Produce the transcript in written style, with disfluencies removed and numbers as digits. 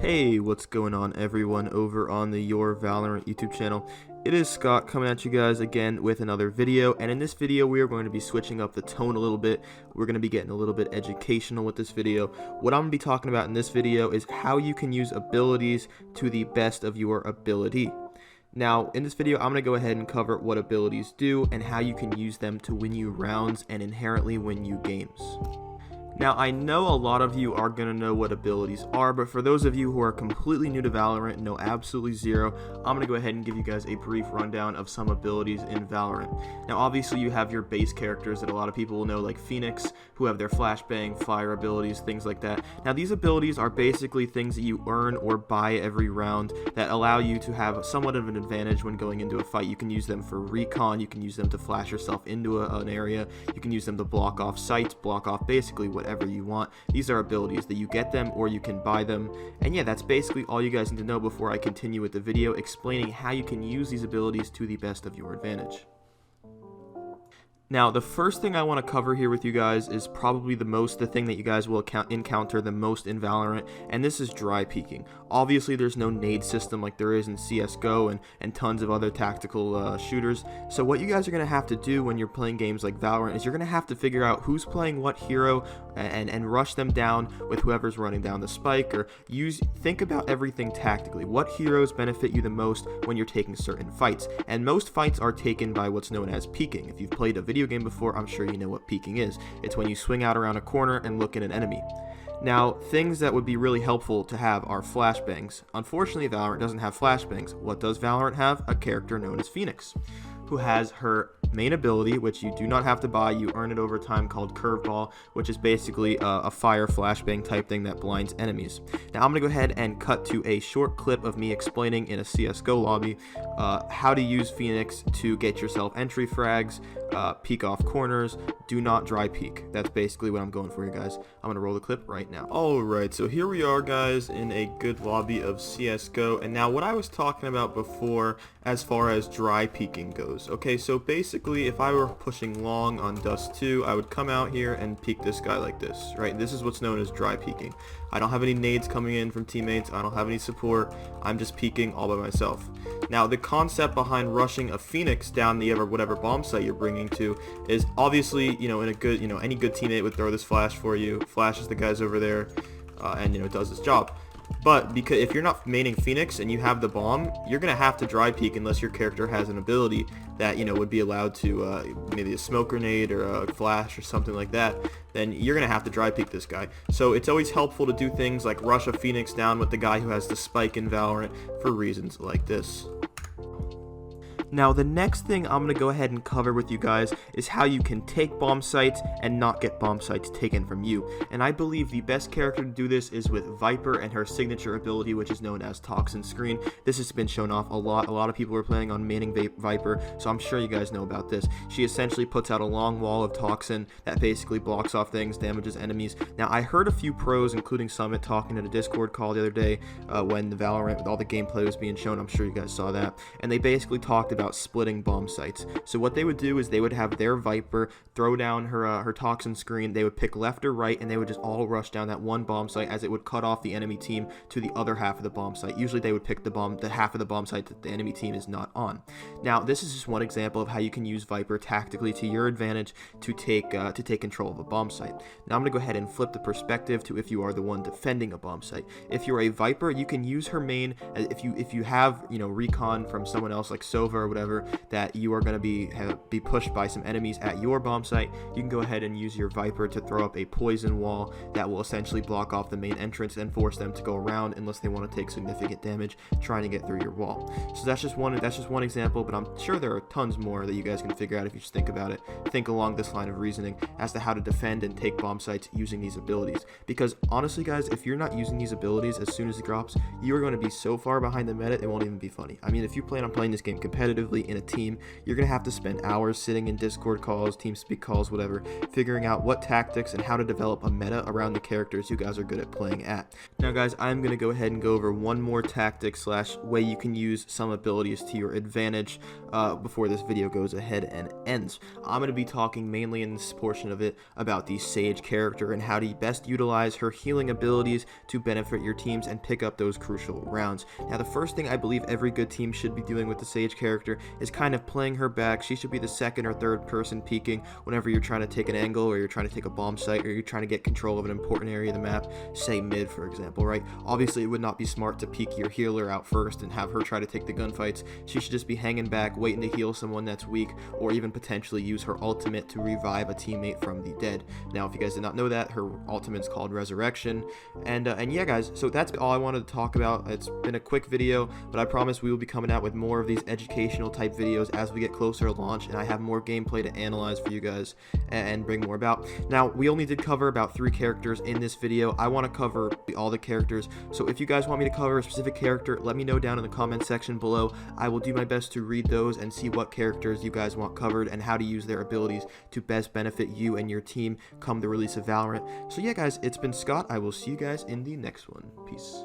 Hey, what's going on everyone over on the Your Valorant YouTube channel? It is Scott coming at you guys again with another video, and in this video we are going to be switching up the tone a little bit. We're going to be getting a little bit educational with this video. What I'm going to be talking about in this video is how you can use abilities to the best of your ability. Now, in this video, I'm going to go ahead and cover what abilities do and how you can use them to win you rounds and inherently win you games. Now, I know a lot of you are going to know what abilities are, but for those of you who are completely new to Valorant, know absolutely zero, I'm going to go ahead and give you guys a brief rundown of some abilities in Valorant. Now, obviously, you have your base characters that a lot of people will know, like Phoenix, who have their flashbang, fire abilities, things like that. Now, these abilities are basically things that you earn or buy every round that allow you to have somewhat of an advantage when going into a fight. You can use them for recon, you can use them to flash yourself into an area, you can use them to block off sites, block off basically whatever you want. These are abilities that you get them or you can buy them. And yeah, that's basically all you guys need to know before I continue with the video explaining how you can use these abilities to the best of your advantage. Now, the first thing I want to cover here with you guys is probably the thing that you guys will encounter the most in Valorant, and this is dry peeking. Obviously, there's no nade system like there is in CSGO and tons of other tactical shooters. So what you guys are going to have to do when you're playing games like Valorant is you're going to have to figure out who's playing what hero and rush them down with whoever's running down the spike, or think about everything tactically. What heroes benefit you the most when you're taking certain fights? And most fights are taken by what's known as peeking. If you've played a video game before, I'm sure you know what peeking is. It's when you swing out around a corner and look at an enemy. Now, things that would be really helpful to have are flashbangs. Unfortunately, Valorant doesn't have flashbangs. What does Valorant have? A character known as Phoenix, who has her main ability, which you do not have to buy, you earn it over time, called Curveball, which is basically a fire flashbang type thing that blinds enemies. Now I'm going to go ahead and cut to a short clip of me explaining in a CSGO lobby how to use Phoenix to get yourself entry frags, peek off corners, do not dry peek. That's basically what I'm going for, you guys. I'm going to roll the clip right now. Alright, so here we are, guys, in a good lobby of CSGO, and now what I was talking about before as far as dry peeking goes. Okay, so basically, if I were pushing long on Dust 2, I would come out here and peek this guy like this, right? This is what's known as dry peeking. I don't have any nades coming in from teammates, I don't have any support, I'm just peeking all by myself. Now, the concept behind rushing a Phoenix down the whatever bomb site you're bringing to is obviously, in a good, any good teammate would throw this flash for you, flashes the guys over there, and, does its job. But because if you're not maining Phoenix and you have the bomb, you're going to have to dry peek unless your character has an ability that, would be allowed to, maybe a smoke grenade or a flash or something like that, then you're going to have to dry peek this guy. So it's always helpful to do things like rush a Phoenix down with the guy who has the spike in Valorant for reasons like this. Now, the next thing I'm going to go ahead and cover with you guys is how you can take bomb sites and not get bomb sites taken from you. And I believe the best character to do this is with Viper and her signature ability, which is known as Toxin Screen. This has been shown off a lot. A lot of people are playing on maining Viper, so I'm sure you guys know about this. She essentially puts out a long wall of Toxin that basically blocks off things, damages enemies. Now, I heard a few pros, including Summit, talking at a Discord call the other day when the Valorant, with all the gameplay was being shown. I'm sure you guys saw that. And they basically talked about splitting bomb sites. So what they would do is they would have their Viper throw down her Toxin Screen, they would pick left or right, and they would just all rush down that one bomb site as it would cut off the enemy team to the other half of the bomb site. Usually they would pick the half of the bomb site that the enemy team is not on. Now, this is just one example of how you can use Viper tactically to your advantage to take control of a bomb site. Now I'm going to go ahead and flip the perspective to if you are the one defending a bomb site. If you're a Viper, you can use her main if you have recon from someone else like Sova or whatever, that you are going to be pushed by some enemies at your bomb site. You can go ahead and use your Viper to throw up a poison wall that will essentially block off the main entrance and force them to go around unless they want to take significant damage trying to get through your wall. So that's just one example, but I'm sure there are tons more that you guys can figure out if you just think about it. Think along this line of reasoning as to how to defend and take bomb sites using these abilities. Because honestly, guys, if you're not using these abilities as soon as it drops, you are going to be so far behind the meta, it won't even be funny. I mean, if you plan on playing this game competitively, competitively in a team, you're going to have to spend hours sitting in Discord calls, TeamSpeak calls, whatever, figuring out what tactics and how to develop a meta around the characters you guys are good at playing at. Now guys, I'm going to go ahead and go over one more tactic slash way you can use some abilities to your advantage before this video goes ahead and ends. I'm going to be talking mainly in this portion of it about the Sage character and how to best utilize her healing abilities to benefit your teams and pick up those crucial rounds. Now the first thing I believe every good team should be doing with the Sage character is kind of playing her back. She should be the second or third person peeking whenever you're trying to take an angle, or you're trying to take a bomb site, or you're trying to get control of an important area of the map, say mid for example, right? Obviously it would not be smart to peek your healer out first and have her try to take the gunfights. She should just be hanging back, waiting to heal someone that's weak, or even potentially use her ultimate to revive a teammate from the dead. Now if you guys did not know that, her ultimate's called Resurrection. And yeah guys, so that's all I wanted to talk about. It's been a quick video, but I promise we will be coming out with more of these educational type videos as we get closer to launch, and I have more gameplay to analyze for you guys and bring more about. Now we only did cover about 3 characters in this video. I want to cover all the characters, so if you guys want me to cover a specific character, let me know down in the comment section below. I will do my best to read those and see what characters you guys want covered and how to use their abilities to best benefit you and your team come the release of Valorant. So yeah guys, it's been Scott. I will see you guys in the next one. Peace.